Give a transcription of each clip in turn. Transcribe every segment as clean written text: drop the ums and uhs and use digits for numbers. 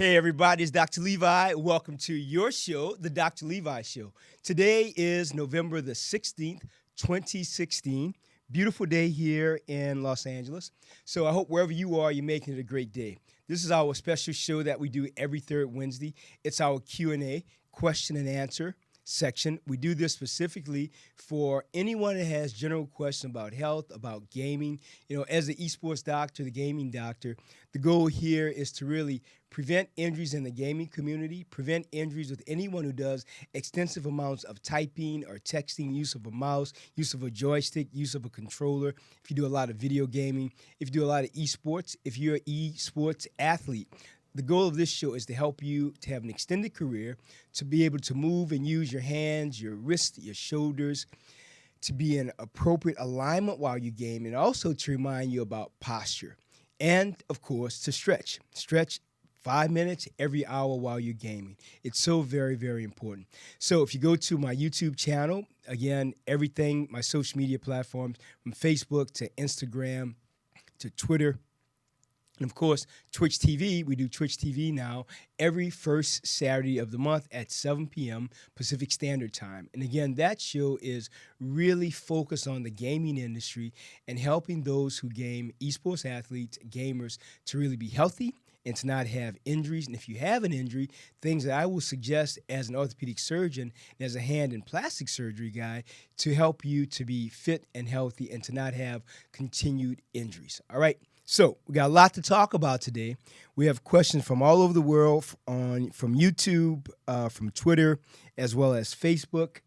Hey everybody, it's Dr. Levi. Welcome to your show, The Dr. Levi Show. Today is November the 16th, 2016. Beautiful day here in Los Angeles. So I hope wherever you are, you're making it a great day. This is our special show that we do every third Wednesday. It's our Q&A, question and answer section. We do this specifically for anyone that has general questions about health, about gaming. You know, as the esports doctor, the gaming doctor, the goal here is to really prevent injuries in the gaming community, prevent injuries with anyone who does extensive amounts of typing or texting, use of a mouse, use of a joystick, use of a controller. If you do a lot of video gaming, if you do a lot of esports, if you're an esports athlete, the goal of this show is to help you to have an extended career, to be able to move and use your hands, your wrists, your shoulders, to be in appropriate alignment while you game, and also to remind you about posture. And, of course, to stretch. Stretch 5 minutes every hour while you're gaming. It's so very, very important. So if you go to my YouTube channel, again, everything, my social media platforms, from Facebook to Instagram to Twitter, and of course, Twitch TV, we do Twitch TV now every first Saturday of the month at 7 p.m. Pacific Standard Time. And again, that show is really focused on the gaming industry and helping those who game, esports athletes, gamers, to really be healthy and to not have injuries. And if you have an injury, things that I will suggest as an orthopedic surgeon and as a hand and plastic surgery guy to help you to be fit and healthy and to not have continued injuries. All right. So we got a lot to talk about today. We have questions from all over the world, from YouTube, from Twitter, as well as Facebook.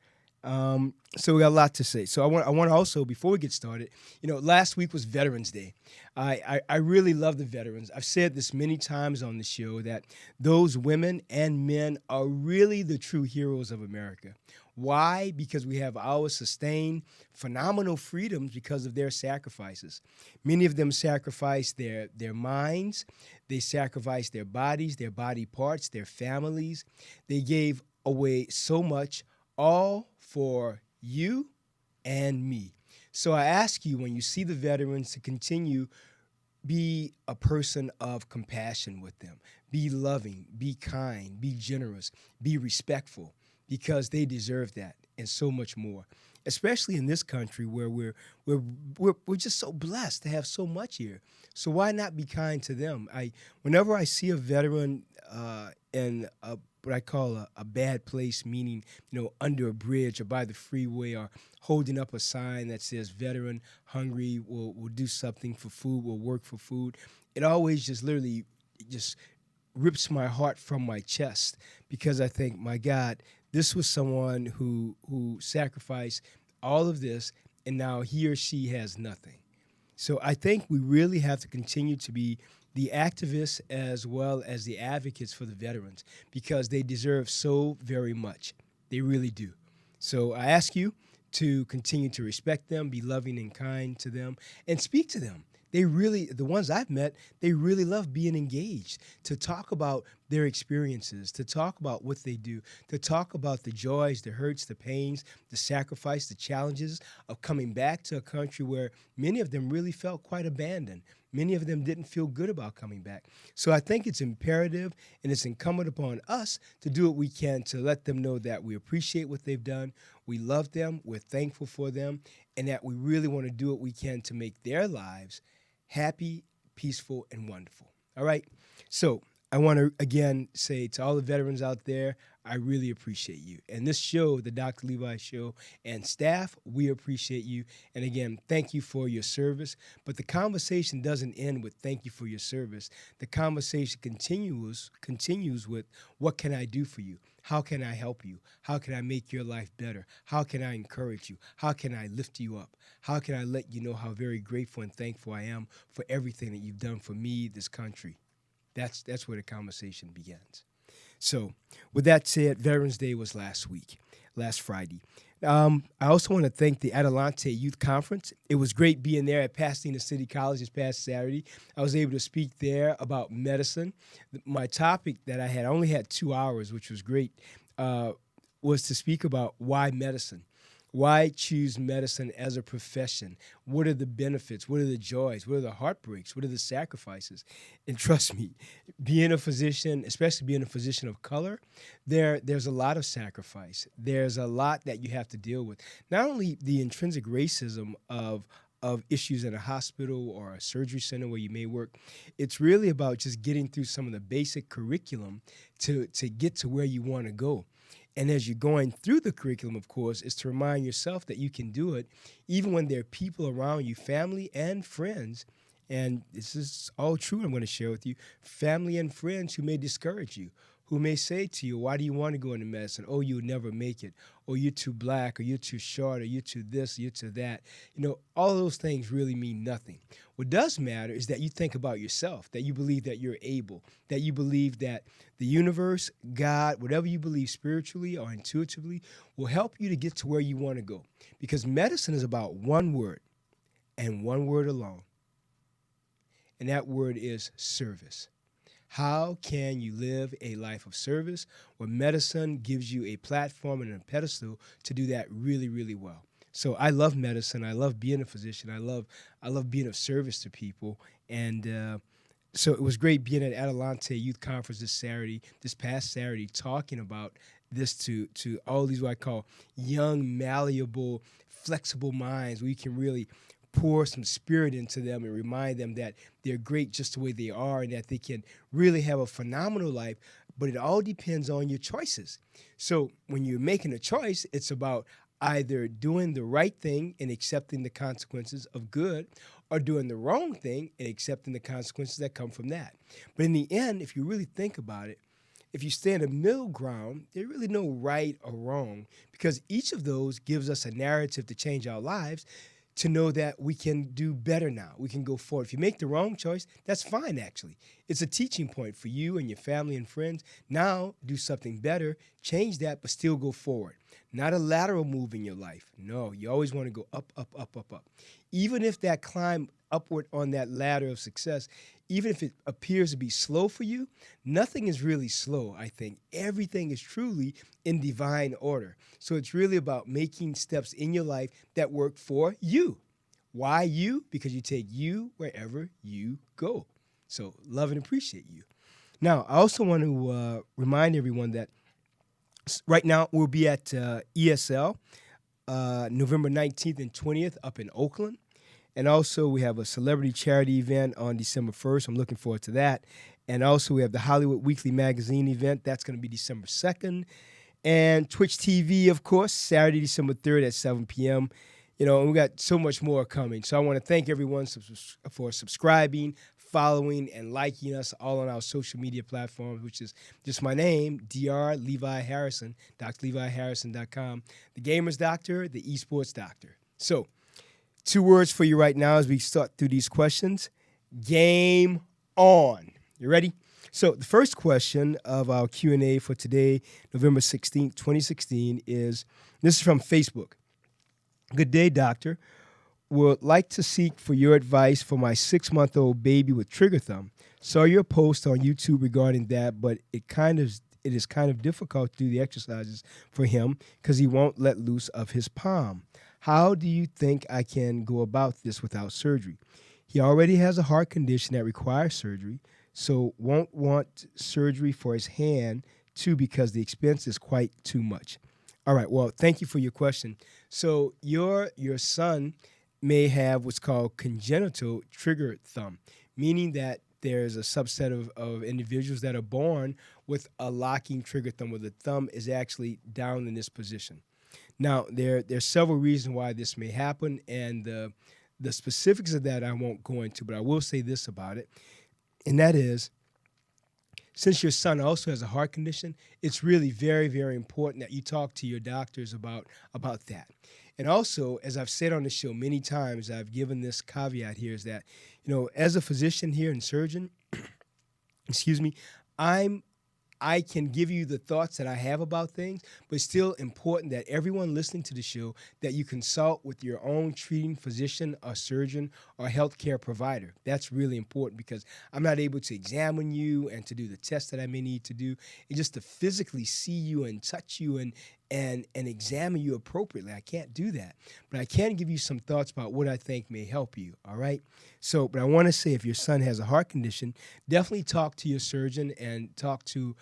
So we got a lot to say. So I want to also, before we get started, last week was Veterans Day. I really love the veterans. I've said this many times on the show that those women and men are really the true heroes of America. Why? Because we have our sustained phenomenal freedoms because of their sacrifices. Many of them sacrificed their minds. They sacrificed their bodies, their body parts, their families. They gave away so much, all for you and me. So I ask you, when you see the veterans, to continue, be a person of compassion with them. Be loving, be kind, be generous, be respectful, because they deserve that and so much more, especially in this country where we're just so blessed to have so much here. So why not be kind to them? Whenever I see a veteran in what I call a bad place, meaning under a bridge or by the freeway, or holding up a sign that says "Veteran hungry, will do something for food, will work for food," it always just literally just rips my heart from my chest, because I think, my God, this was someone who sacrificed all of this, and now he or she has nothing. So I think we really have to continue to be the activists as well as the advocates for the veterans, because they deserve so very much. They really do. So I ask you to continue to respect them, be loving and kind to them, and speak to them. They really, the ones I've met, they really love being engaged, to talk about their experiences, to talk about what they do, to talk about the joys, the hurts, the pains, the sacrifice, the challenges of coming back to a country where many of them really felt quite abandoned. Many of them didn't feel good about coming back. So I think it's imperative and it's incumbent upon us to do what we can to let them know that we appreciate what they've done, we love them, we're thankful for them, and that we really want to do what we can to make their lives happy, peaceful, and wonderful. All right? So I want to, again, say to all the veterans out there, I really appreciate you. And this show, the Dr. Levi Show, and staff, we appreciate you. And again, thank you for your service. But the conversation doesn't end with thank you for your service. The conversation continues with, what can I do for you? How can I help you? How can I make your life better? How can I encourage you? How can I lift you up? How can I let you know how very grateful and thankful I am for everything that you've done for me, this country? That's where the conversation begins. So with that said, Veterans Day was last Friday. I also want to thank the Adelante Youth Conference. It was great being there at Pasadena City College this past Saturday. I was able to speak there about medicine. My topic that I only had 2 hours, which was great, was to speak about why medicine. Why choose medicine as a profession? What are the benefits? What are the joys? What are the heartbreaks? What are the sacrifices? And trust me, being a physician, especially being a physician of color, there's a lot of sacrifice. There's a lot that you have to deal with. Not only the intrinsic racism of issues in a hospital or a surgery center where you may work, it's really about just getting through some of the basic curriculum to get to where you want to go. And as you're going through the curriculum, of course, is to remind yourself that you can do it, even when there are people around you, family and friends. And this is all true, I'm going to share with you, family and friends who may discourage you, who may say to you, why do you want to go into medicine? Oh, you'll never make it. Or you're too black, or you're too short, or you're too this, or you're too that. All of those things really mean nothing. What does matter is that you think about yourself, that you believe that you're able, that you believe that the universe, God, whatever you believe spiritually or intuitively, will help you to get to where you want to go. Because medicine is about one word, and one word alone. And that word is service. How can you live a life of service? Well, medicine gives you a platform and a pedestal to do that really, really well. So I love medicine. I love being a physician. I love being of service to people. And so it was great being at Adelante Youth Conference this past Saturday, talking about this to all these what I call young, malleable, flexible minds where you can really pour some spirit into them and remind them that they're great just the way they are and that they can really have a phenomenal life, but it all depends on your choices. So when you're making a choice, it's about either doing the right thing and accepting the consequences of good or doing the wrong thing and accepting the consequences that come from that. But in the end, if you really think about it, if you stay in the middle ground, there's really no right or wrong because each of those gives us a narrative to change our lives to know that we can do better now. We can go forward. If you make the wrong choice, that's fine, actually. It's a teaching point for you and your family and friends. Now, do something better, change that, but still go forward. Not a lateral move in your life. No, you always want to go up, up, up, up, up. Even if that climb upward on that ladder of success, even if it appears to be slow for you, nothing is really slow, I think. Everything is truly in divine order. So it's really about making steps in your life that work for you. Why you? Because you take you wherever you go. So love and appreciate you. Now, I also want to remind everyone that right now we'll be at ESL November 19th and 20th up in Oakland. And also, we have a celebrity charity event on December 1st. I'm looking forward to that. And also, we have the Hollywood Weekly Magazine event. That's going to be December 2nd. And Twitch TV, of course, Saturday, December 3rd at 7 p.m. And we got so much more coming. So I want to thank everyone for subscribing, following, and liking us all on our social media platforms, which is just my name, Dr. Levi Harrison, drleviharrison.com, the Gamer's Doctor, the Esports Doctor. So, 2 words for you right now as we start through these questions. Game on. You ready? So the first question of our Q&A for today, November 16th, 2016, this is from Facebook. Good day, doctor. Would like to seek for your advice for my 6-month-old baby with trigger thumb. Saw your post on YouTube regarding that, but it is kind of difficult to do the exercises for him because he won't let loose of his palm. How do you think I can go about this without surgery? He already has a heart condition that requires surgery, so won't want surgery for his hand too because the expense is quite too much. All right, well, thank you for your question. So your son may have what's called congenital trigger thumb, meaning that there's a subset of individuals that are born with a locking trigger thumb where the thumb is actually down in this position. Now, there's several reasons why this may happen, and the specifics of that I won't go into, but I will say this about it, and that is, since your son also has a heart condition, it's really very, very important that you talk to your doctors about that. And also, as I've said on the show many times, I've given this caveat here is that, as a physician here and surgeon, excuse me, I can give you the thoughts that I have about things, but it's still important that everyone listening to the show, that you consult with your own treating physician or surgeon or healthcare provider. That's really important because I'm not able to examine you and to do the tests that I may need to do. And just to physically see you and touch you and and examine you appropriately. I can't do that, but I can give you some thoughts about what I think may help you, all right? So, but I want to say if your son has a heart condition, definitely talk to your surgeon and talk to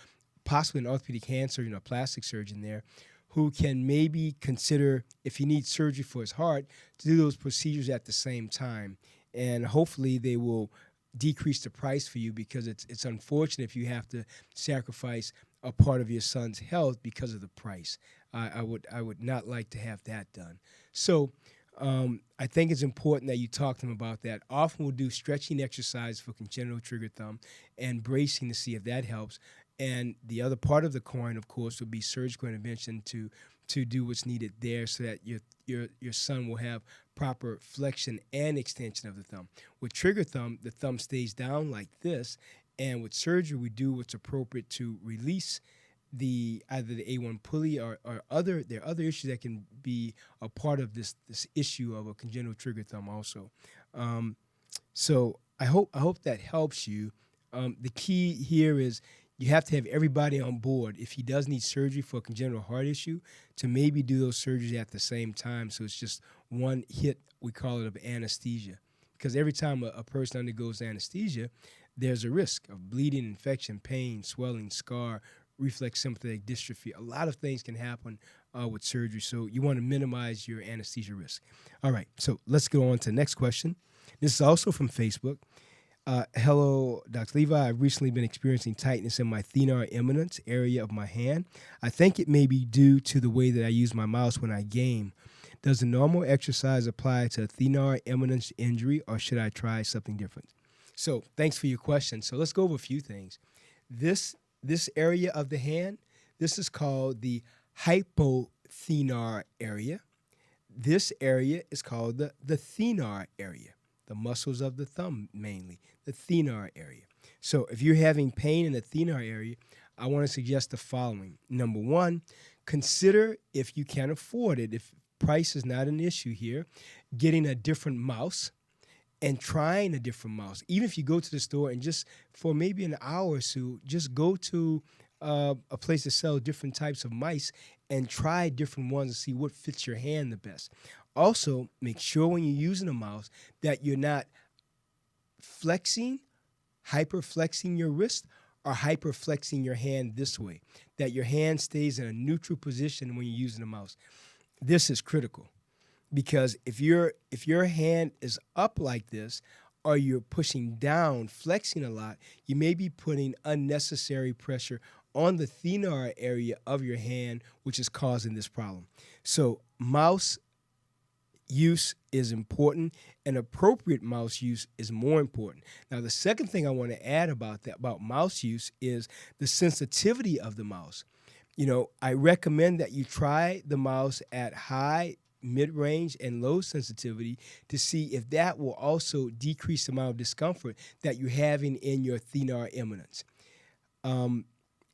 possibly an orthopedic hand surgeon or plastic surgeon there who can maybe consider, if he needs surgery for his heart, to do those procedures at the same time. And hopefully they will decrease the price for you, because it's unfortunate if you have to sacrifice a part of your son's health because of the price. I would not like to have that done. So I think it's important that you talk to him about that. Often we'll do stretching exercise for congenital trigger thumb and bracing to see if that helps. And the other part of the coin, of course, would be surgical intervention to do what's needed there, so that your son will have proper flexion and extension of the thumb. With trigger thumb, the thumb stays down like this, and with surgery, we do what's appropriate to release either the A1 pulley or there are other issues that can be a part of this issue of a congenital trigger thumb also. So I hope that helps you. The key here is you have to have everybody on board. If he does need surgery for a congenital heart issue, to maybe do those surgeries at the same time, so it's just one hit, we call it, of anesthesia. Because every time a person undergoes anesthesia, there's a risk of bleeding, infection, pain, swelling, scar, reflex sympathetic dystrophy. A lot of things can happen with surgery, so you want to minimize your anesthesia risk. All right, so let's go on to the next question. This is also from Facebook. Hello, Dr. Levi. I've recently been experiencing tightness in my Thenar Eminence area of my hand. I think it may be due to the way that I use my mouse when I game. Does the normal exercise apply to a Thenar Eminence injury, or should I try something different? So thanks for your question. So let's go over a few things. This area of the hand, this is called the hypothenar area. This area is called the thenar area, the muscles of the thumb mainly, the thenar area. So if you're having pain in the thenar area, I want to suggest the following. Number one, consider, if you can afford it, if price is not an issue here, getting a different mouse and trying a different mouse. Even if you go to the store and just for maybe an hour or so, just go to a place that sells different types of mice and try different ones and see what fits your hand the best. Also, make sure when you're using a mouse that you're not flexing, hyperflexing your wrist, or hyperflexing your hand this way, that your hand stays in a neutral position when you're using a mouse. This is critical, because if your hand is up like this, or you're pushing down, flexing a lot, you may be putting unnecessary pressure on the thenar area of your hand, which is causing this problem. So mouse use is important, and appropriate mouse use is more important. Now, the second thing I want to add about mouse use is the sensitivity of the mouse. You know, I recommend that you try the mouse at high, mid-range, and low sensitivity to see if that will also decrease the amount of discomfort that you're having in your thenar eminence.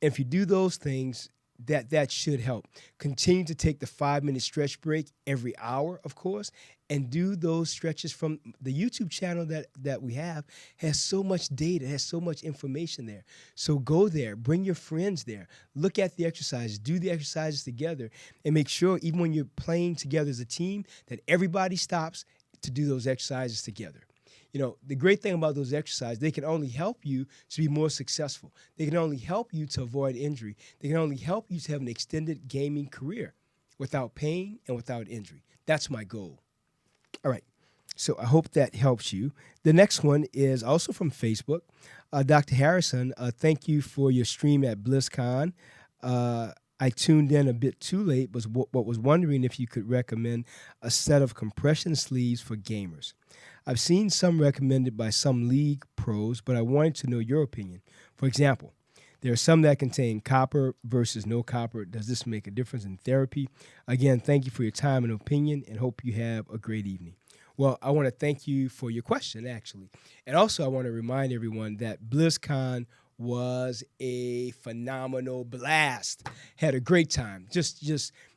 If you do those things, that should help. Continue to take the 5-minute stretch break every hour, of course, and do those stretches from the YouTube channel that we have. Has so much data, has so much information there. So go there, bring your friends there, look at the exercises, do the exercises together, and make sure, even when you're playing together as a team, that everybody stops to do those exercises together. You know, the great thing about those exercises, they can only help you to be more successful. They can only help you to avoid injury. They can only help you to have an extended gaming career without pain and without injury. That's my goal. All right, so I hope that helps you. The next one is also from Facebook. Dr. Harrison, thank you for your stream at BlizzCon. I tuned in a bit too late, but was wondering if you could recommend a set of compression sleeves for gamers. I've seen some recommended by some league pros, but I wanted to know your opinion. For example, there are some that contain copper versus no copper. Does this make a difference in therapy? Again, thank you for your time and opinion, and hope you have a great evening. Well, I want to thank you for your question, actually. And also, I want to remind everyone that BlizzCon was a phenomenal blast. Had a great time. Just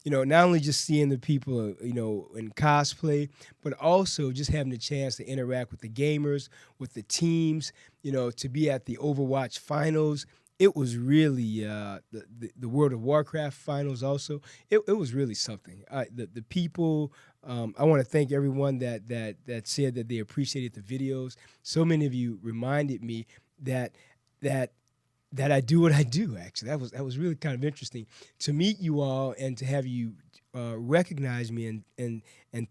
not only just seeing the people, in cosplay, but also just having the chance to interact with the gamers, with the teams, to be at the Overwatch finals. it was really the World of Warcraft finals. Also, it was really something. The people. I want to thank everyone that said that they appreciated the videos. So many of you reminded me that that that I do what I do. Actually, that was really kind of interesting to meet you all and to have you recognize me and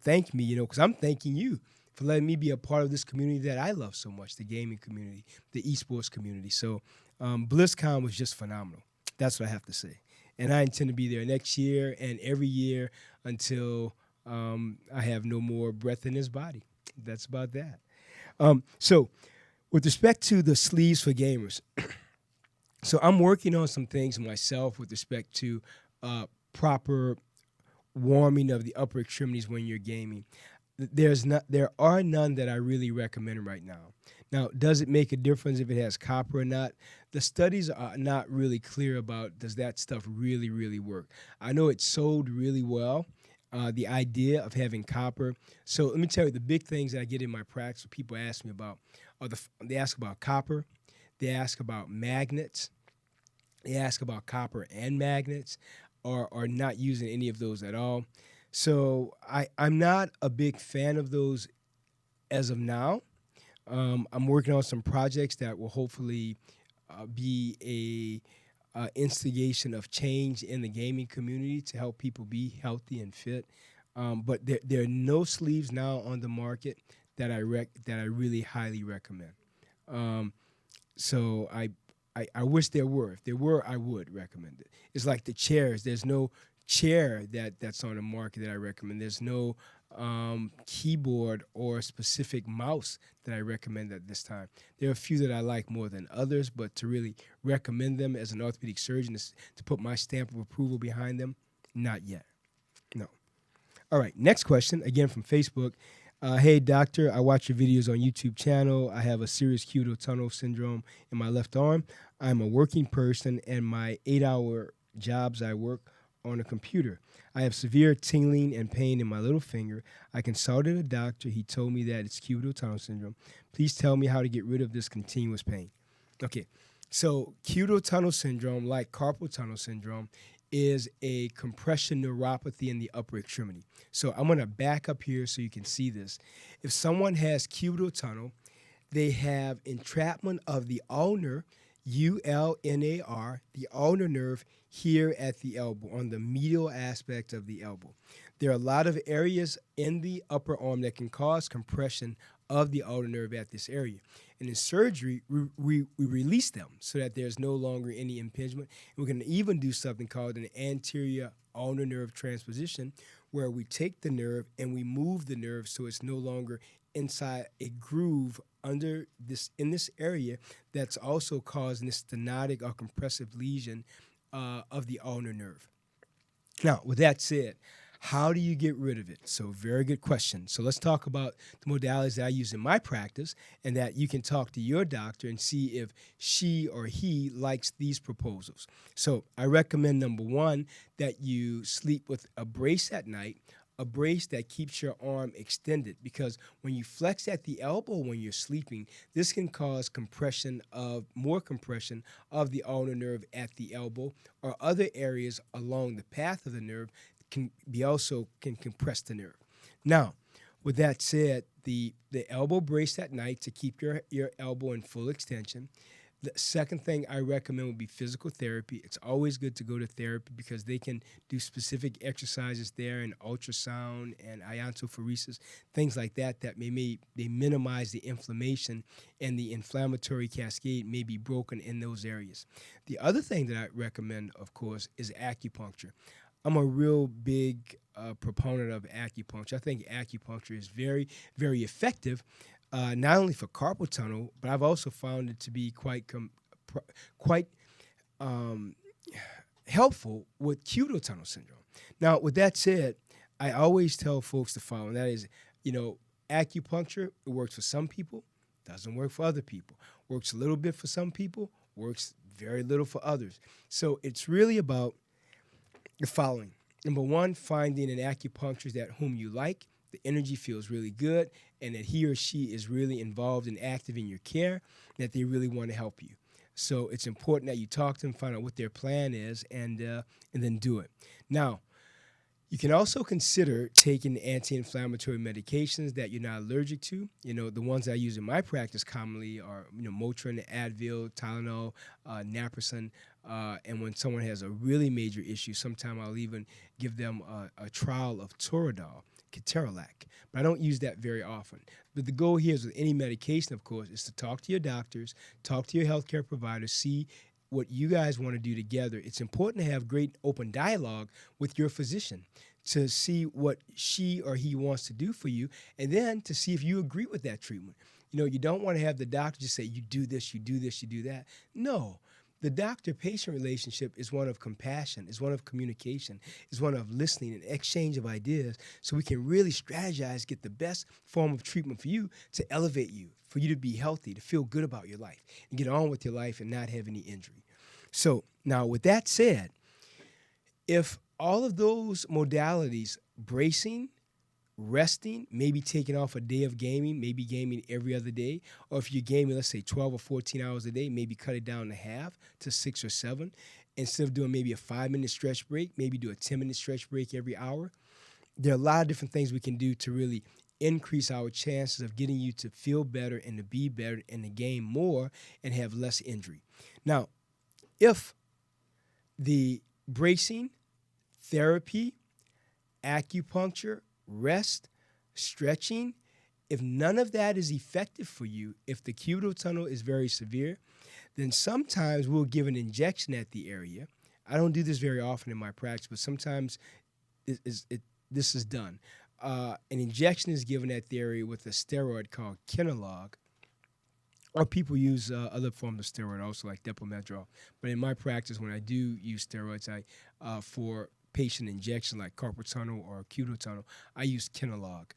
thank me. Because I'm thanking you for letting me be a part of this community that I love so much, the gaming community, the esports community. So BlizzCon was just phenomenal. That's what I have to say. And I intend to be there next year and every year until I have no more breath in this body. That's about that. So, with respect to the sleeves for gamers, so I'm working on some things myself with respect to proper warming of the upper extremities when you're gaming. There are none that I really recommend right now. Now, does it make a difference if it has copper or not? The studies are not really clear about does that stuff really, really work. I know it's sold really well, the idea of having copper. So let me tell you the big things that I get in my practice. People ask me about they ask about copper, they ask about magnets, they ask about copper and magnets, or not using any of those at all. So I'm not a big fan of those as of now. I'm working on some projects that will hopefully be a instigation of change in the gaming community to help people be healthy and fit. But there are no sleeves now on the market that that I really highly recommend. Um, so I wish there were. If there were, I would recommend it. It's like the chairs. There's no chair that's on the market that I recommend. There's no keyboard or specific mouse that I recommend at this time. There are a few that I like more than others, but to really recommend them as an orthopedic surgeon to put my stamp of approval behind them, not yet. No. All right, next question, again from Facebook. Hey, doctor, I watch your videos on YouTube channel. I have a serious cubital tunnel syndrome in my left arm. I'm a working person, and my 8-hour jobs I work on a computer. I have severe tingling and pain in my little finger. I consulted a doctor. He told me that it's cubital tunnel syndrome. Please tell me how to get rid of this continuous pain. Okay, so cubital tunnel syndrome, like carpal tunnel syndrome, is a compression neuropathy in the upper extremity. So I'm going to back up here so you can see this. If someone has cubital tunnel, they have entrapment of the ulnar, ULNAR, the ulnar nerve here at the elbow, on the medial aspect of the elbow. There are a lot of areas in the upper arm that can cause compression of the ulnar nerve at this area. And in surgery, we release them so that there's no longer any impingement. And we can even do something called an anterior ulnar nerve transposition, where we take the nerve and we move the nerve so it's no longer inside a groove under this in this area that's also causing this stenotic or compressive lesion of the ulnar nerve. Now, with that said, how do you get rid of it? So very good question. So let's talk about the modalities that I use in my practice, and that you can talk to your doctor and see if she or he likes these proposals. So I recommend, number one, that you sleep with a brace at night, a brace that keeps your arm extended, because when you flex at the elbow when you're sleeping, this can cause more compression of the ulnar nerve at the elbow, or other areas along the path of the nerve can compress the nerve. Now, with that said, the elbow brace at night to keep your elbow in full extension. The second thing I recommend would be physical therapy. It's always good to go to therapy because they can do specific exercises there, and ultrasound and iontophoresis, things like that they minimize the inflammation, and the inflammatory cascade may be broken in those areas. The other thing that I recommend, of course, is acupuncture. I'm a real big proponent of acupuncture. I think acupuncture is very, very effective, not only for carpal tunnel, but I've also found it to be quite helpful with cubital tunnel syndrome. Now, with that said, I always tell folks the following. That is, acupuncture, it works for some people, doesn't work for other people. Works a little bit for some people, works very little for others. So it's really about the following. Number one, finding an acupuncturist whom you like, the energy feels really good, and that he or she is really involved and active in your care, that they really want to help you. So it's important that you talk to them, find out what their plan is, and then do it. Now, you can also consider taking anti-inflammatory medications that you're not allergic to. The ones I use in my practice commonly are, Motrin, Advil, Tylenol, Naproxen. And when someone has a really major issue, sometimes I'll even give them a trial of Toradol, Ketorolac. But I don't use that very often. But the goal here is with any medication, of course, is to talk to your doctors, talk to your healthcare providers, see what you guys want to do together. It's important to have great open dialogue with your physician to see what she or he wants to do for you, and then to see if you agree with that treatment. You don't want to have the doctor just say, you do this, you do this, you do that. No. The doctor-patient relationship is one of compassion, is one of communication, is one of listening and exchange of ideas, so we can really strategize, get the best form of treatment for you to elevate you, for you to be healthy, to feel good about your life, and get on with your life and not have any injury. So now with that said, if all of those modalities, bracing, resting, maybe taking off a day of gaming, maybe gaming every other day, or if you're gaming, let's say 12 or 14 hours a day, maybe cut it down to half to 6 or 7. Instead of doing maybe a 5-minute stretch break, maybe do a 10-minute stretch break every hour. There are a lot of different things we can do to really increase our chances of getting you to feel better and to be better and to game more and have less injury. Now, if the bracing, therapy, acupuncture, rest, stretching, if none of that is effective for you, if the cubital tunnel is very severe, then sometimes we'll give an injection at the area. I don't do this very often in my practice, but sometimes this is done. An injection is given at the area with a steroid called Kenalog, or people use other forms of steroid also, like Depo-Medrol. But in my practice, when I do use steroids, for patient injection like carpal tunnel or cubital tunnel, I use Kenalog.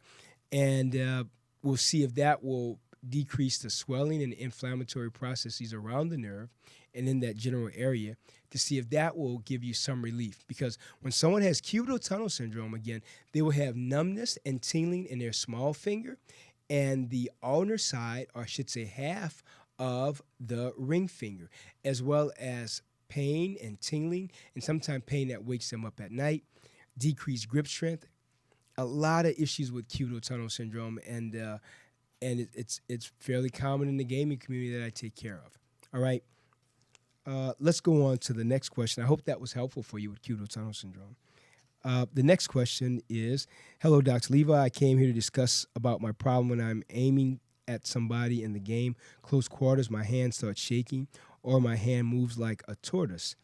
And we'll see if that will decrease the swelling and inflammatory processes around the nerve and in that general area, to see if that will give you some relief. Because when someone has cubital tunnel syndrome, again, they will have numbness and tingling in their small finger and the ulnar side, or I should say half of the ring finger, as well as pain and tingling, and sometimes pain that wakes them up at night, decreased grip strength, a lot of issues with cubital tunnel syndrome, and it's fairly common in the gaming community that I take care of. All right, let's go on to the next question. I hope that was helpful for you with cubital tunnel syndrome. The next question is, hello, Dr. Levi. I came here to discuss about my problem when I'm aiming at somebody in the game, close quarters, my hand starts shaking, or my hand moves like a tortoise.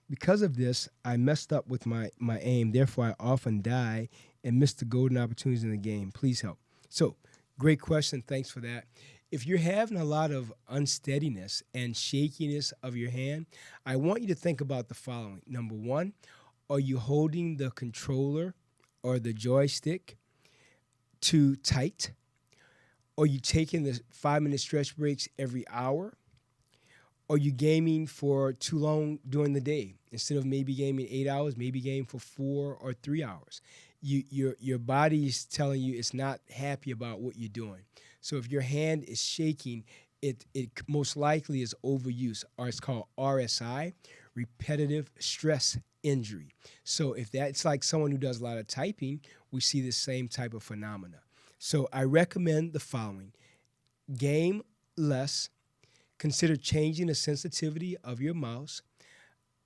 Because of this, I messed up with my aim. Therefore, I often die and miss the golden opportunities in the game. Please help. So, great question. Thanks for that. If you're having a lot of unsteadiness and shakiness of your hand, I want you to think about the following. Number one, are you holding the controller or the joystick too tight? Are you taking the 5-minute stretch breaks every hour? Are you gaming for too long during the day? Instead of maybe gaming 8 hours, maybe game for 4 or 3 hours. Your body is telling you it's not happy about what you're doing. So if your hand is shaking, it most likely is overuse, or it's called RSI, repetitive stress injury. So if that's like someone who does a lot of typing, we see the same type of phenomena. So I recommend the following. Game less. Consider changing the sensitivity of your mouse.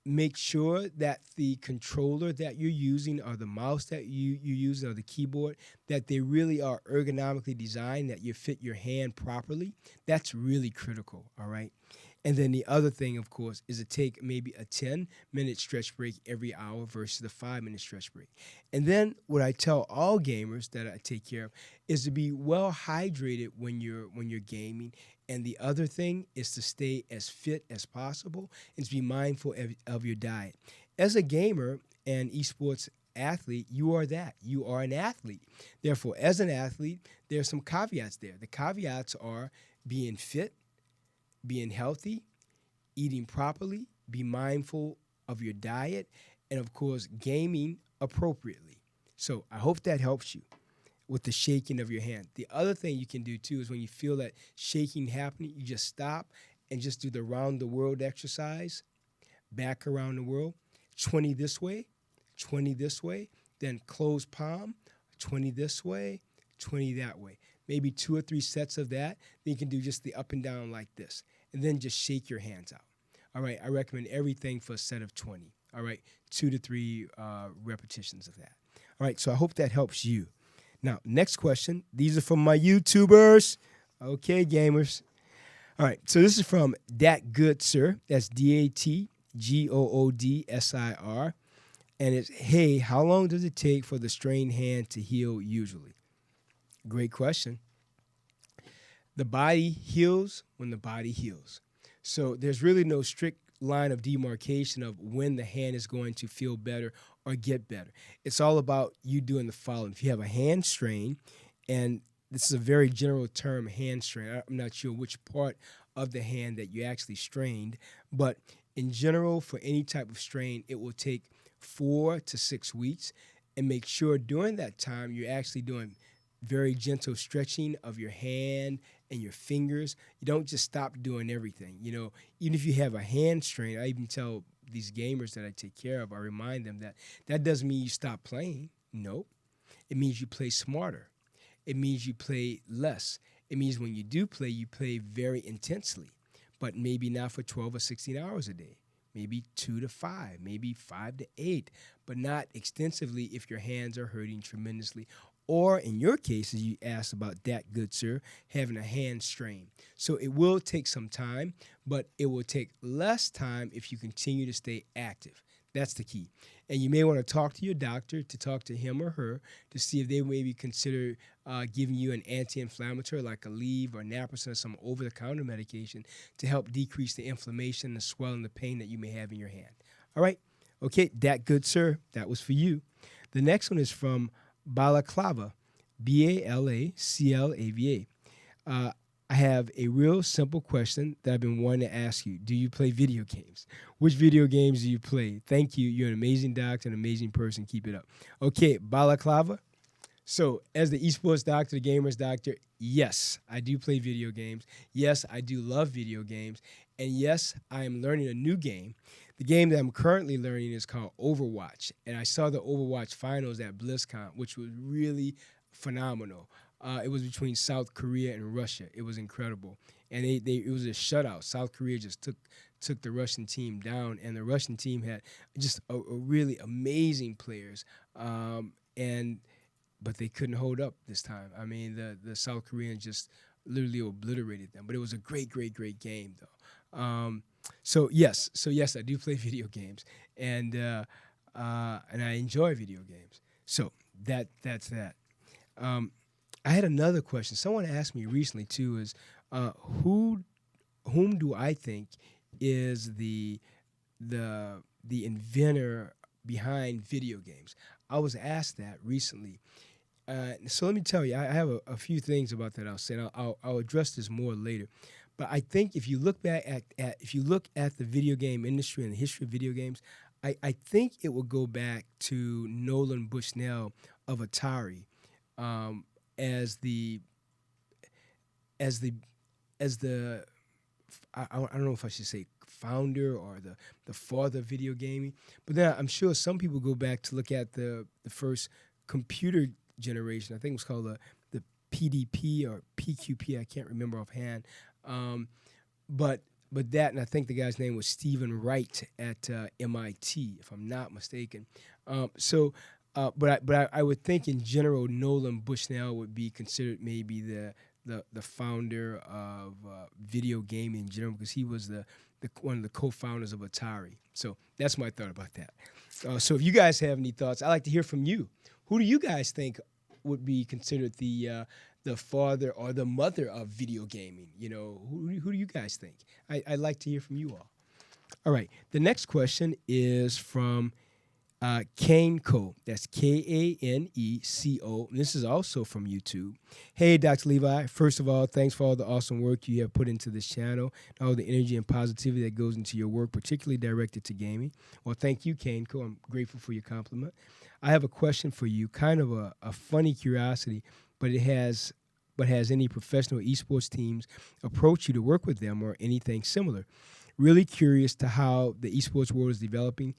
Make sure that the controller that you're using, or the mouse that you're using, or the keyboard, that they really are ergonomically designed, that you fit your hand properly. That's really critical, all right? And then the other thing, of course, is to take maybe a 10-minute stretch break every hour versus the 5-minute stretch break. And then what I tell all gamers that I take care of is to be well hydrated when you're gaming. And the other thing is to stay as fit as possible and to be mindful of your diet. As a gamer and esports athlete, you are that. You are an athlete. Therefore, as an athlete, there are some caveats there. The caveats are being fit, being healthy, eating properly, be mindful of your diet, and of course, gaming appropriately. So I hope that helps you with the shaking of your hand. The other thing you can do too is when you feel that shaking happening, you just stop and just do the round the world exercise, back around the world, 20 this way, 20 this way, then close palm, 20 this way, 20 that way. Maybe 2 or 3 sets of that. Then you can do just the up and down like this. And then just shake your hands out. All right, I recommend everything for a set of 20. All right, 2 to 3 repetitions of that. All right, so I hope that helps you. Now, next question. These are from my YouTubers. Okay, gamers. All right, so this is from Dat Good Sir. That's DATGOODSIR. And it's, hey, how long does it take for the strained hand to heal usually? Great question. The body heals when the body heals. So there's really no strict line of demarcation of when the hand is going to feel better or get better. It's all about you doing the following. If you have a hand strain, and this is a very general term, hand strain. I'm not sure which part of the hand that you actually strained, but in general, for any type of strain, it will take 4 to 6 weeks, and make sure during that time you're actually doing very gentle stretching of your hand and your fingers. You don't just stop doing everything. You know, even if you have a hand strain, I even tell these gamers that I take care of, I remind them that that doesn't mean you stop playing. Nope. It means you play smarter. It means you play less. It means when you do play, you play very intensely, but maybe not for 12 or 16 hours a day. Maybe 2 to 5, maybe 5 to 8, but not extensively if your hands are hurting tremendously. Or in your case, as you asked about that, good sir, having a hand strain. So it will take some time, but it will take less time if you continue to stay active. That's the key. And you may want to talk to your doctor, to talk to him or her, to see if they maybe consider giving you an anti-inflammatory like a Levi or naproxen or some over-the-counter medication to help decrease the inflammation, the swelling, the pain that you may have in your hand. All right? Okay, that good sir, that was for you. The next one is from Balaclava, Balaclava. I have a real simple question that I've been wanting to ask you. Do you play video games? Which video games do you play? Thank you. You're an amazing doctor, an amazing person. Keep it up. Okay, Balaclava. So as the esports doctor, the gamers doctor, yes, I do play video games. Yes, I do love video games. And yes, I am learning a new game. The game that I'm currently learning is called Overwatch. And I saw the Overwatch finals at BlizzCon, which was really phenomenal. It was between South Korea and Russia. It was incredible. And it was a shutout. South Korea just took the Russian team down, and the Russian team had just a really amazing players. But they couldn't hold up this time. I mean, the South Koreans just literally obliterated them. But it was a great, great, great game, though. So yes, I do play video games, and I enjoy video games. So that's that. I had another question. Someone asked me recently too: is whom do I think is the inventor behind video games? I was asked that recently. So let me tell you, I have a few things about that I'll say. And I'll address this more later. But I think if you look back if you look at the video game industry and the history of video games, I think it will go back to Nolan Bushnell of Atari. As the I don't know if I should say founder or the father of video gaming, but then I'm sure some people go back to look at the first computer generation. I think it was called the PDP or PQP. I can't remember offhand. But that, and I think the guy's name was Stephen Wright at MIT, if I'm not mistaken. But I would think in general Nolan Bushnell would be considered maybe the founder of video gaming in general, because he was one of the co-founders of Atari. So that's my thought about that. So if you guys have any thoughts, I'd like to hear from you. Who do you guys think would be considered the father or the mother of video gaming? You know, who do you guys think? I'd like to hear from you all. All right. The next question is from Kaneco. That's Kaneco. And this is also from YouTube. Hey, Dr. Levi. First of all, thanks for all the awesome work you have put into this channel, and all the energy and positivity that goes into your work, particularly directed to gaming. Well, thank you, Kaneco. I'm grateful for your compliment. I have a question for you, kind of a funny curiosity, but it but has any professional esports teams approach you to work with them or anything similar? Really curious to how the esports world is developing.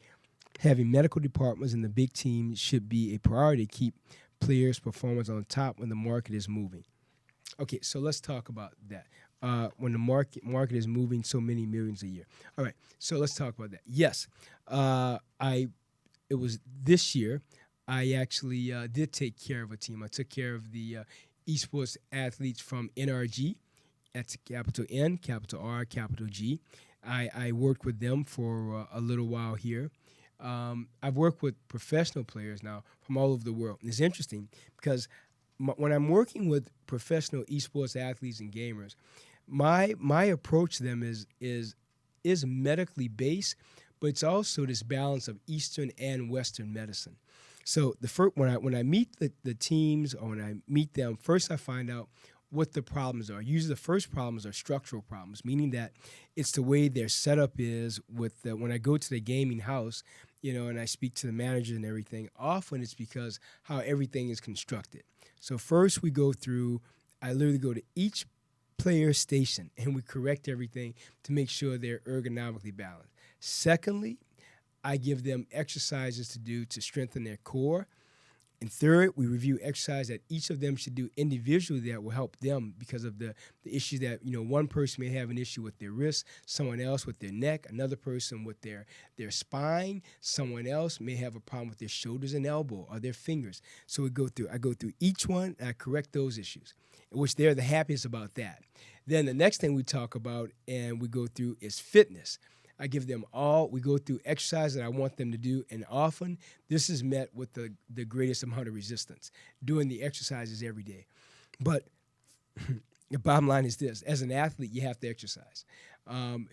Having medical departments in the big teams should be a priority to keep players' performance on top when the market is moving. Okay, so let's talk about that. When the market is moving so many millions a year. All right, so let's talk about that. Yes, it was this year. I actually did take care of a team. I took care of the esports athletes from NRG. That's capital N, capital R, capital G. I worked with them for a little while here. I've worked with professional players now from all over the world. And it's interesting because when I'm working with professional esports athletes and gamers, my approach to them is medically based, but it's also this balance of Eastern and Western medicine. So when I meet the teams or when I meet them, first I find out what the problems are. Usually the first problems are structural problems, meaning that it's the way their setup is when I go to the gaming house, and I speak to the manager and everything, often it's because how everything is constructed. So first I literally go to each player station and we correct everything to make sure they're ergonomically balanced. Secondly, I give them exercises to do to strengthen their core. And third, we review exercise that each of them should do individually that will help them because of the issues that, one person may have an issue with their wrist, someone else with their neck, another person with their spine, someone else may have a problem with their shoulders and elbow or their fingers. So I go through each one and I correct those issues, which they're the happiest about that. Then the next thing we talk about and we go through is fitness. I give them we go through exercise that I want them to do, and often this is met with the greatest amount of resistance, doing the exercises every day. But the bottom line is this: as an athlete, you have to exercise.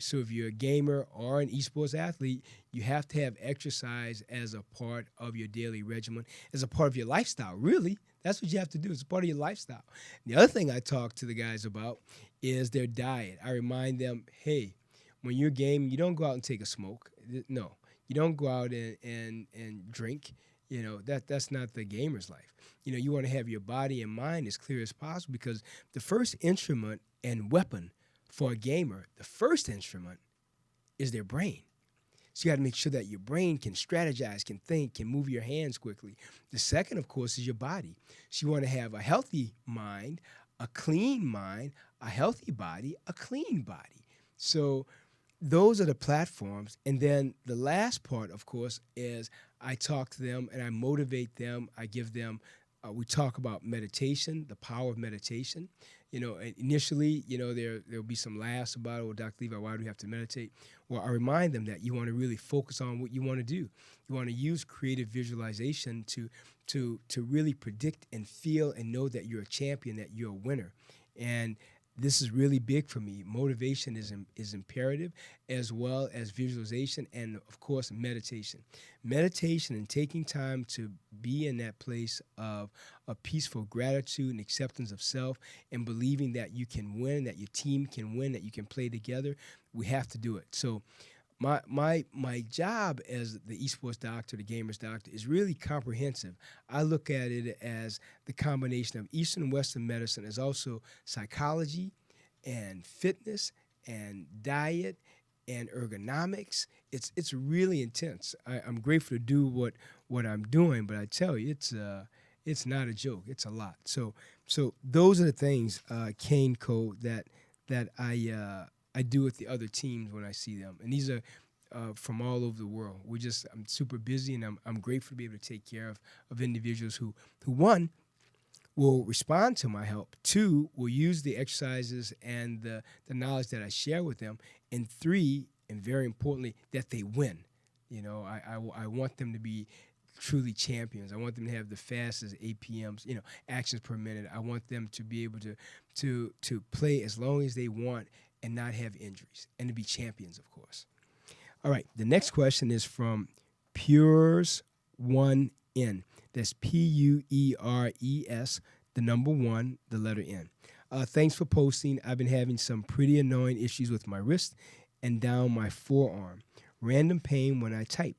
So if you're a gamer or an esports athlete, you have to have exercise as a part of your daily regimen, as a part of your lifestyle, really. That's what you have to do. It's a part of your lifestyle. The other thing I talk to the guys about is their diet. I remind them, hey, when you're gaming, you don't go out and take a smoke. No, you don't go out and drink. That's not the gamer's life. You want to have your body and mind as clear as possible because the first instrument and weapon for a gamer, the first instrument is their brain. So you got to make sure that your brain can strategize, can think, can move your hands quickly. The second, of course, is your body. So you want to have a healthy mind, a clean mind, a healthy body, a clean body. So those are the platforms. And then the last part, of course, is I talk to them and I motivate them. I give them, we talk about meditation, the power of meditation. Initially, there'll be some laughs about it. Well, Dr. Levi, why do we have to meditate? Well, I remind them that you want to really focus on what you want to do. You want to use creative visualization to really predict and feel and know that you're a champion, that you're a winner. And this is really big for me. Motivation is imperative, as well as visualization and, of course, meditation. Meditation and taking time to be in that place of peaceful gratitude and acceptance of self and believing that you can win, that your team can win, that you can play together, we have to do it. So my job as the esports doctor, the gamer's doctor, is really comprehensive. I look at it as the combination of Eastern and Western medicine as also psychology and fitness and diet and ergonomics. It's really intense. I'm grateful to do what I'm doing, but I tell you, it's not a joke. It's a lot. So those are the things, Kane Code, that I do with the other teams when I see them. And these are from all over the world. I'm super busy, and I'm grateful to be able to take care of individuals who one, will respond to my help, two, will use the exercises and the knowledge that I share with them, and three, and very importantly, that they win. I want them to be truly champions. I want them to have the fastest APMs, actions per minute. I want them to be able to play as long as they want and not have injuries, and to be champions, of course. All right, the next question is from Pures1N. That's Puers, the number 1, the letter N. Thanks for posting. I've been having some pretty annoying issues with my wrist and down my forearm. Random pain when I type.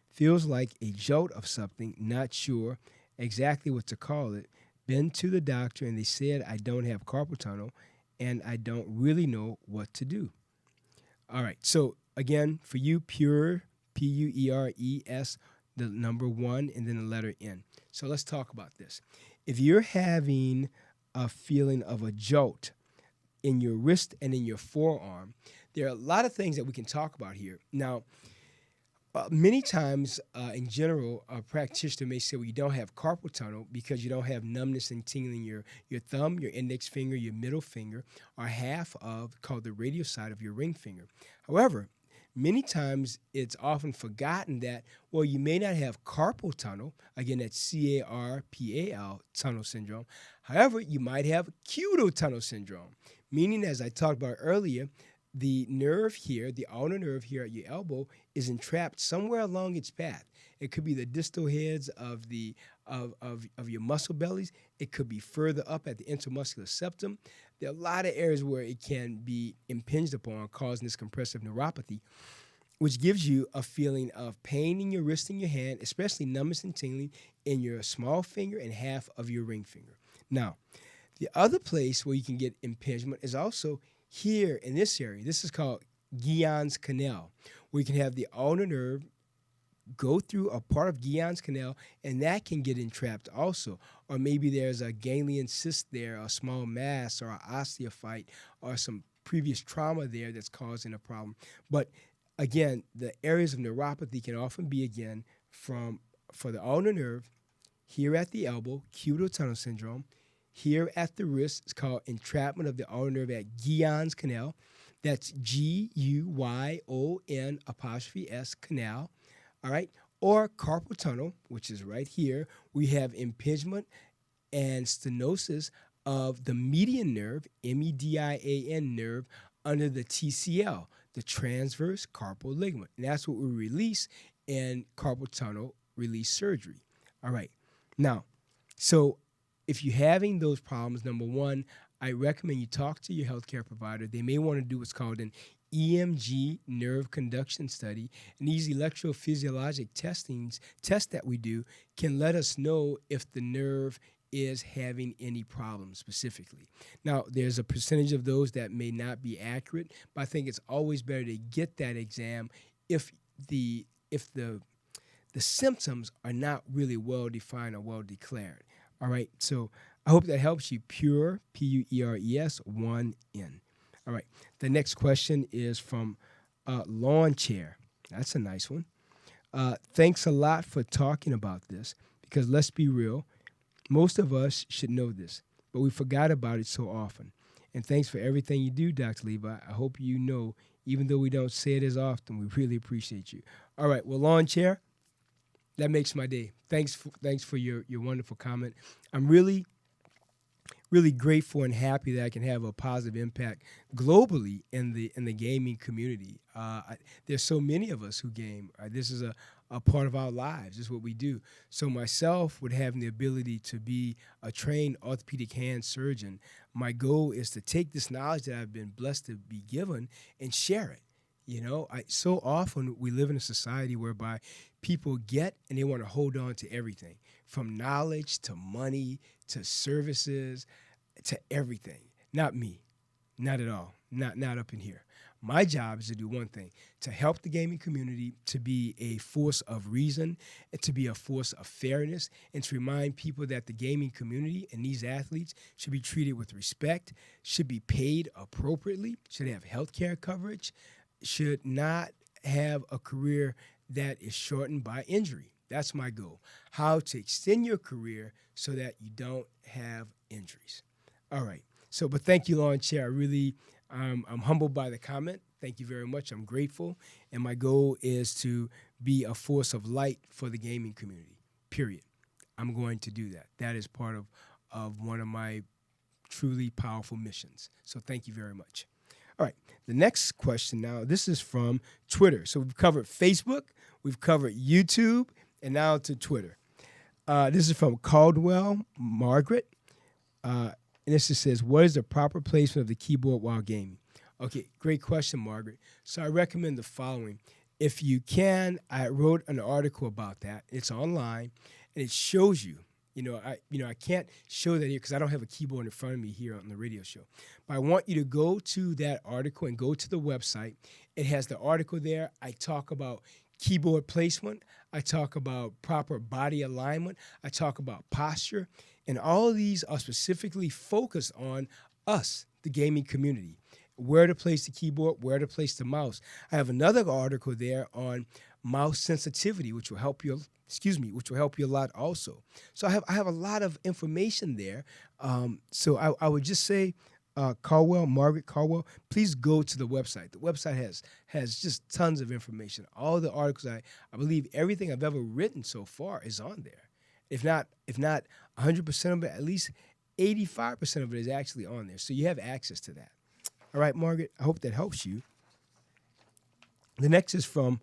Feels like a jolt of something, not sure exactly what to call it. been to the doctor and they said I don't have carpal tunnel and I don't really know what to do. All right. So again, for you, Pure, Pueres, the number 1 and then the letter N. So let's talk about this. If you're having a feeling of a jolt in your wrist and in your forearm, there are a lot of things that we can talk about here. Now, many times, in general, a practitioner may say, well, you don't have carpal tunnel because you don't have numbness and tingling your thumb, your index finger, your middle finger, or half of, called the radial side of your ring finger. However, many times it's often forgotten that, well, you may not have carpal tunnel, again, that's C-A-R-P-A-L, tunnel syndrome. However, you might have cudal tunnel syndrome, meaning, as I talked about earlier, the nerve here, the ulnar nerve here at your elbow, is entrapped somewhere along its path. It could be the distal heads of the of your muscle bellies. It could be further up at the intermuscular septum. There are a lot of areas where it can be impinged upon, causing this compressive neuropathy, which gives you a feeling of pain in your wrist and your hand, especially numbness and tingling in your small finger and half of your ring finger. Now, the other place where you can get impingement is also here in this area. This is called Guillen's Canal, where you can have the ulnar nerve go through a part of Guillen's Canal, and that can get entrapped also. Or maybe there's a ganglion cyst there, a small mass, or an osteophyte, or some previous trauma there that's causing a problem. But again, the areas of neuropathy can often be, again, for the ulnar nerve, here at the elbow, cudal tunnel syndrome. Here at the wrist, it's called entrapment of the ulnar nerve at Guillen's Canal. That's G-U-Y-O-N''S canal, all right? Or carpal tunnel, which is right here. We have impingement and stenosis of the median nerve, M-E-D-I-A-N nerve, under the TCL, the transverse carpal ligament. And that's what we release in carpal tunnel release surgery. All right. Now, so if you're having those problems, number one, I recommend you talk to your healthcare provider. They may want to do what's called an EMG nerve conduction study. And these electrophysiologic tests that we do can let us know if the nerve is having any problems specifically. Now, there's a percentage of those that may not be accurate, but I think it's always better to get that exam if the symptoms are not really well defined or well declared. All right, so I hope that helps you. Pure, P-U-E-R-E-S, 1N. All right, the next question is from Lawn Chair. That's a nice one. Thanks a lot for talking about this, because let's be real, most of us should know this, but we forgot about it so often. And thanks for everything you do, Dr. Levi. I hope you know, even though we don't say it as often, we really appreciate you. All right, well, Lawn Chair, that makes my day. Thanks for your wonderful comment. I'm really grateful and happy that I can have a positive impact globally in the gaming community. There's so many of us who game. This is a part of our lives. This is what we do. So myself, with having the ability to be a trained orthopedic hand surgeon, my goal is to take this knowledge that I've been blessed to be given and share it. You know, so often we live in a society whereby people get and they want to hold on to everything, from knowledge to money to services to everything. Not me. Not at all. Not up in here. My job is to do one thing, to help the gaming community to be a force of reason, and to be a force of fairness, and to remind people that the gaming community and these athletes should be treated with respect, should be paid appropriately, should have health care coverage, should not have a career that is shortened by injury. That's my goal. How to extend your career so that you don't have injuries. All right. So, but thank you, Lawn Chair. I'm humbled by the comment. Thank you very much. I'm grateful. And my goal is to be a force of light for the gaming community, period. I'm going to do that. That is part of one of my truly powerful missions. So thank you very much. All right, the next question now, this is from Twitter. So we've covered Facebook, we've covered YouTube, and now to Twitter. This is from Caldwell Margaret. And this just says, what is the proper placement of the keyboard while gaming? Okay, great question, Margaret. So I recommend the following. If you can, I wrote an article about that. It's online, and it shows you I can't show that here because I don't have a keyboard in front of me here on the radio show. But I want you to go to that article and go to the website. It has the article there. I talk about keyboard placement. I talk about proper body alignment. I talk about posture. And all of these are specifically focused on us, the gaming community, where to place the keyboard, where to place the mouse. I have another article there on mouse sensitivity, which will help you a lot also. So I have a lot of information there. So I would just say, Margaret Caldwell, please go to the website. The website has just tons of information. All the articles, I believe everything I've ever written so far is on there. If not 100% of it, at least 85% of it is actually on there. So you have access to that. All right, Margaret, I hope that helps you. The next is from,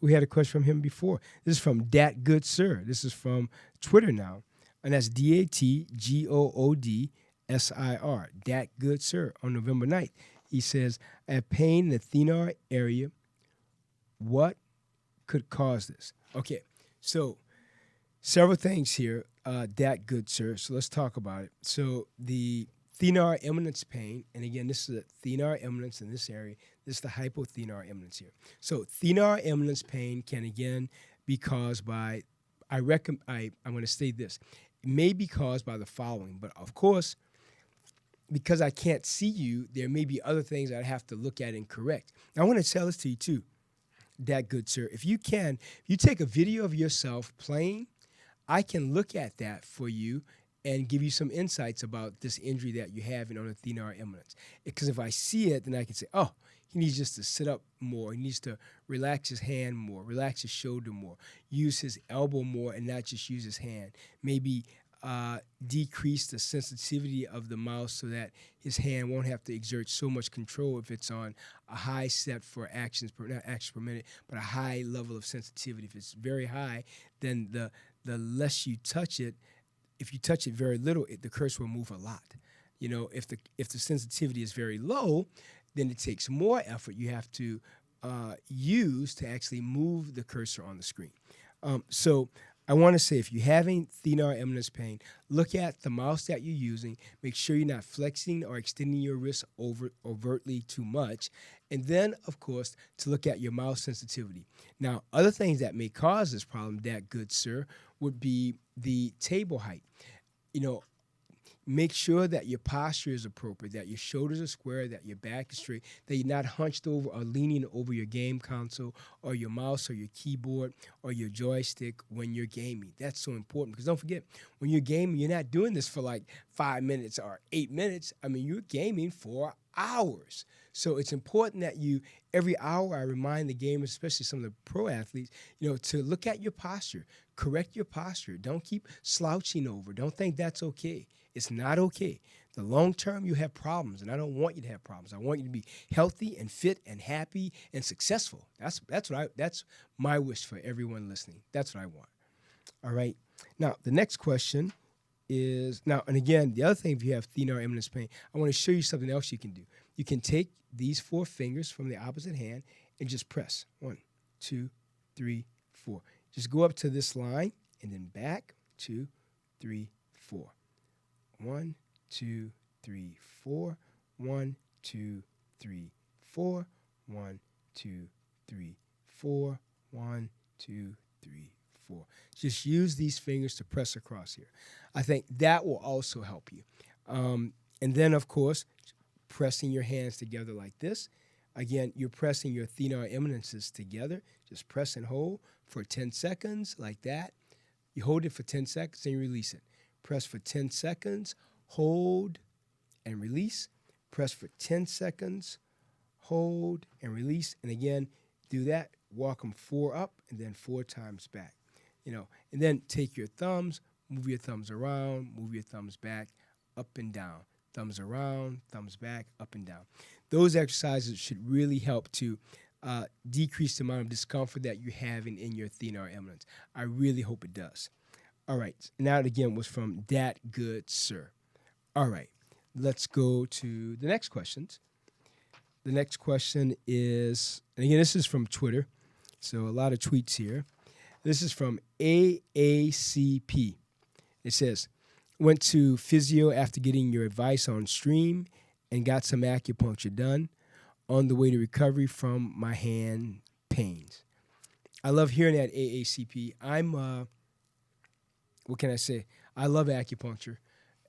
we had a question from him before. This is from Dat Good Sir. This is from Twitter now. And that's DATGOODSIR. Dat Good Sir on November 9th. He says, I have pain in the thenar area. What could cause this? Okay, so several things here, Dat Good Sir. So let's talk about it. So the Thenar Eminence pain, and again, this is a Thenar Eminence in this area. This is the hypothenar eminence here. So Thenar Eminence pain can again be caused by, I'm going to state this, it may be caused by the following, but of course, because I can't see you, there may be other things I have to look at and correct. Now, I want to tell this to you too, Dat Good Sir. If you take a video of yourself playing, I can look at that for you and give you some insights about this injury that you have on the Thenar Eminence. Because if I see it, then I can say, he needs just to sit up more. He needs to relax his hand more, relax his shoulder more, use his elbow more and not just use his hand. Maybe decrease the sensitivity of the mouse so that his hand won't have to exert so much control if it's on a high set for not actions per minute, but a high level of sensitivity. If it's very high, then the less you touch it, if you touch it very little, the cursor will move a lot. If the sensitivity is very low, then it takes more effort you have to use to actually move the cursor on the screen. So I want to say, if you're having Thenar Eminence pain, look at the mouse that you're using. Make sure you're not flexing or extending your wrist overtly too much. And then, of course, to look at your mouse sensitivity. Now, other things that may cause this problem, Dat Good Sir, would be the table height. Make sure that your posture is appropriate, that your shoulders are square, that your back is straight, that you're not hunched over or leaning over your game console or your mouse or your keyboard or your joystick when you're gaming. That's so important because don't forget, when you're gaming, you're not doing this for like 5 minutes or 8 minutes. You're gaming for hours. So it's important that every hour, I remind the gamers, especially some of the pro athletes, to look at your posture, correct your posture. Don't keep slouching over. Don't think that's okay. It's not okay. The long term, you have problems, and I don't want you to have problems. I want you to be healthy and fit and happy and successful. That's my wish for everyone listening. That's what I want. All right. Now, the next question is, and again, the other thing, if you have Thenar Eminence pain, I want to show you something else you can do. You can take these 4 fingers from the opposite hand and just press 1, 2, 3, 4. Just go up to this line and then back 2, 3, 4. 1, 2, 3, 4. 1, 2, 3, 4. 1, 2, 3, 4. 1, 2, 3, 4. Just use these fingers to press across here. I think that will also help you. And then, of course, pressing your hands together like this. Again, you're pressing your Thenar Eminences together. Just press and hold for 10 seconds like that. You hold it for 10 seconds and you release it. Press for 10 seconds, hold, and release. Press for 10 seconds, hold, and release. And again, do that. Walk them 4 up and then 4 times back. And then take your thumbs, move your thumbs around, move your thumbs back, up and down. Thumbs around, thumbs back, up and down. Those exercises should really help to decrease the amount of discomfort that you're having in your Thenar Eminence. I really hope it does. All right. And that, again, was from Dat Good Sir. All right. Let's go to the next questions. The next question is, and again, this is from Twitter, so a lot of tweets here. This is from AACP. It says, went to physio after getting your advice on stream and got some acupuncture done on the way to recovery from my hand pains. I love hearing that, AACP. What can I say? I love acupuncture.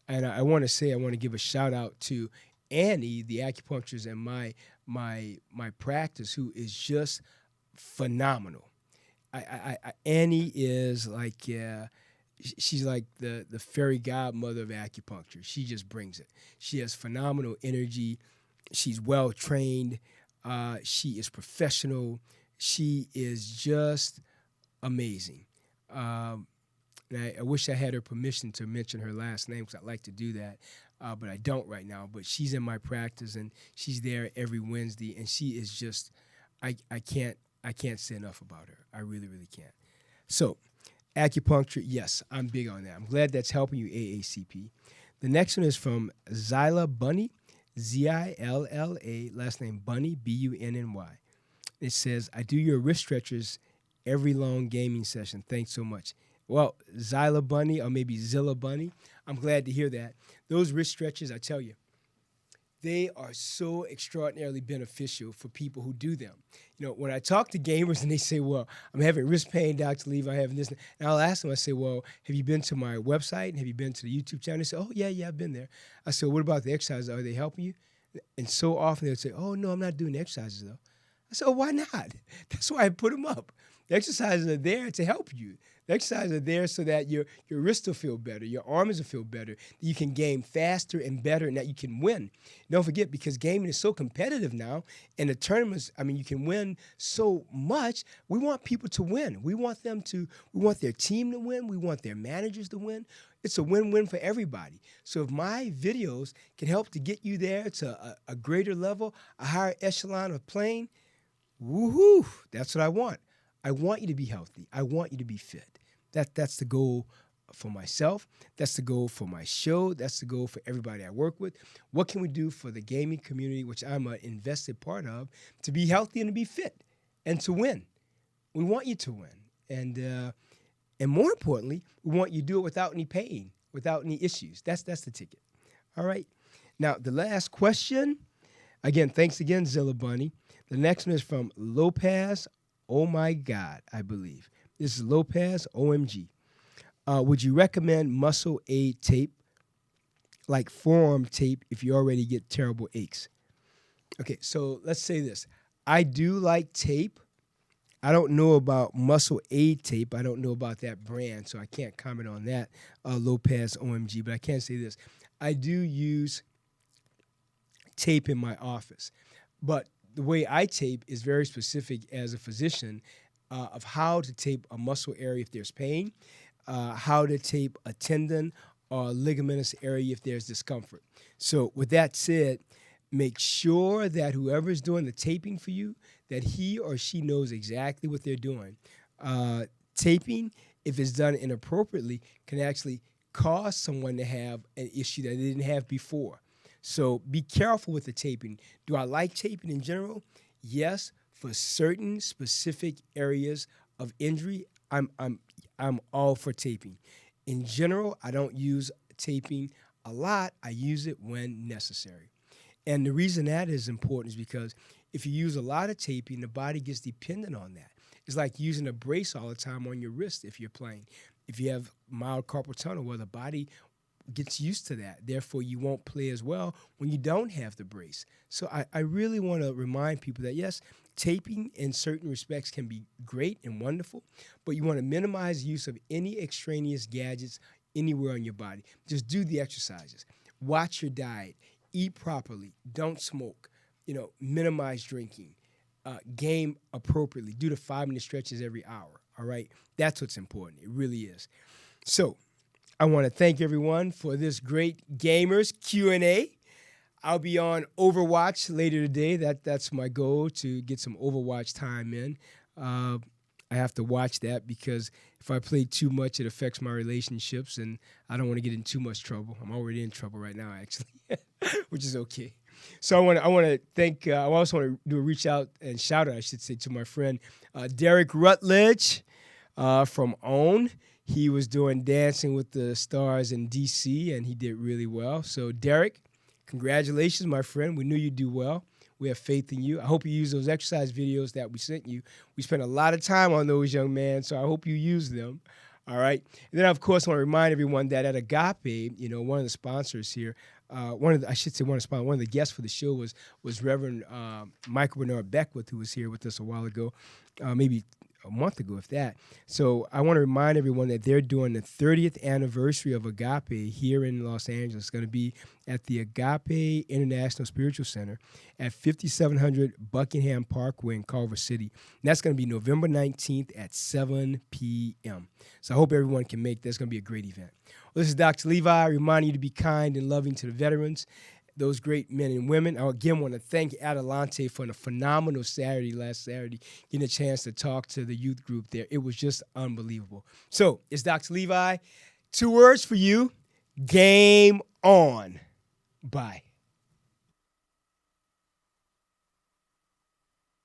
And I want to give a shout out to Annie, the acupuncturist in my practice, who is just phenomenal. Annie is like, she's like the fairy godmother of acupuncture. She just brings it. She has phenomenal energy. She's well trained. She is professional. She is just amazing. And I wish I had her permission to mention her last name because I'd like to do that, but I don't right now. But she's in my practice, and she's there every Wednesday, and she is just, I can't say enough about her. I really, really can't. So, acupuncture, yes, I'm big on that. I'm glad that's helping you, AACP. The next one is from Zilla Bunny, Zilla, last name Bunny, Bunny. It says, I do your wrist stretchers every long gaming session. Thanks so much. Well, Zilla Bunny, or maybe Zilla Bunny, I'm glad to hear that. Those wrist stretches, I tell you, they are so extraordinarily beneficial for people who do them. You know, when I talk to gamers and they say, well, I'm having wrist pain, Dr. Levi, I'm having this, and I'll ask them, I say, well, have you been to my website? And have you been to the YouTube channel? They say, oh, yeah, I've been there. I said, what about the exercises? Are they helping you? And so often they'll say, oh, no, I'm not doing the exercises, though. I said, oh, why not? That's why I put them up. The exercises are there to help you. The exercises are there so that your wrists will feel better, your arms will feel better, that you can game faster and better, and that you can win. Don't forget, because gaming is so competitive now, and the tournaments, I mean, you can win so much. We want people to win. We want their team to win. We want their managers to win. It's a win-win for everybody. So if my videos can help to get you there to a greater level, a higher echelon of playing, woohoo, that's what I want. I want you to be healthy. I want you to be fit. That's the goal for myself. That's the goal for my show. That's the goal for everybody I work with. What can we do for the gaming community, which I'm an invested part of, to be healthy and to be fit and to win? We want you to win. And more importantly, we want you to do it without any pain, without any issues. That's the ticket. All right. Now, the last question, again, thanks again, Zilla Bunny. The next one is from Lopez. Oh, my God, I believe. This is Lopez, OMG. Would you recommend muscle aid tape, like forearm tape, if you already get terrible aches? Okay, so let's say this. I do like tape. I don't know about muscle aid tape. I don't know about that brand, so I can't comment on that, Lopez, OMG. But I can say this. I do use tape in my office. But the way I tape is very specific as a physician of how to tape a muscle area if there's pain, how to tape a tendon or ligamentous area if there's discomfort. So with that said, make sure that whoever's doing the taping for you, that he or she knows exactly what they're doing. Taping, if it's done inappropriately, can actually cause someone to have an issue that they didn't have before. So be careful with the taping. Do I like taping in general? Yes, for certain specific areas of injury, I'm all for taping. In general, I don't use taping a lot. I use it when necessary. And the reason that is important is because if you use a lot of taping, the body gets dependent on that. It's like using a brace all the time on your wrist if you're playing. If you have mild carpal tunnel, well, the body gets used to that. Therefore, you won't play as well when you don't have the brace. So I really want to remind people that, yes, taping in certain respects can be great and wonderful, but you want to minimize use of any extraneous gadgets anywhere on your body. Just do the exercises. Watch your diet. Eat properly. Don't smoke. Minimize drinking. Game appropriately. Do the 5-minute stretches every hour. All right? That's what's important. It really is. So I want to thank everyone for this great Gamers Q&A. I'll be on Overwatch later today. That's my goal, to get some Overwatch time in. I have to watch that because if I play too much, it affects my relationships, and I don't want to get in too much trouble. I'm already in trouble right now, actually, which is okay. So I want to thank. I also want to do a reach out and shout out, I should say, to my friend Derek Rutledge. from OWN. He was doing Dancing with the Stars in D.C., and he did really well. So, Derek, congratulations, my friend. We knew you'd do well. We have faith in you. I hope you use those exercise videos that we sent you. We spent a lot of time on those, young man, so I hope you use them. All right. And then, of course, I want to remind everyone that at Agape, one of the sponsors here, one of the guests for the show was Reverend Michael Bernard Beckwith, who was here with us a while ago, maybe a month ago, if that. So I want to remind everyone that they're doing the 30th anniversary of Agape here in Los Angeles. It's going to be at the Agape International Spiritual Center at 5700 Buckingham Parkway in Culver City. And that's going to be November 19th at 7 p.m. So I hope everyone can make that. It's going to be a great event. Well, this is Dr. Levi reminding you to be kind and loving to the veterans, those great men and women. I again want to thank Adelante for a phenomenal last Saturday, getting a chance to talk to the youth group there. It was just unbelievable. So it's Dr. Levi. 2 words for you. Game on. Bye.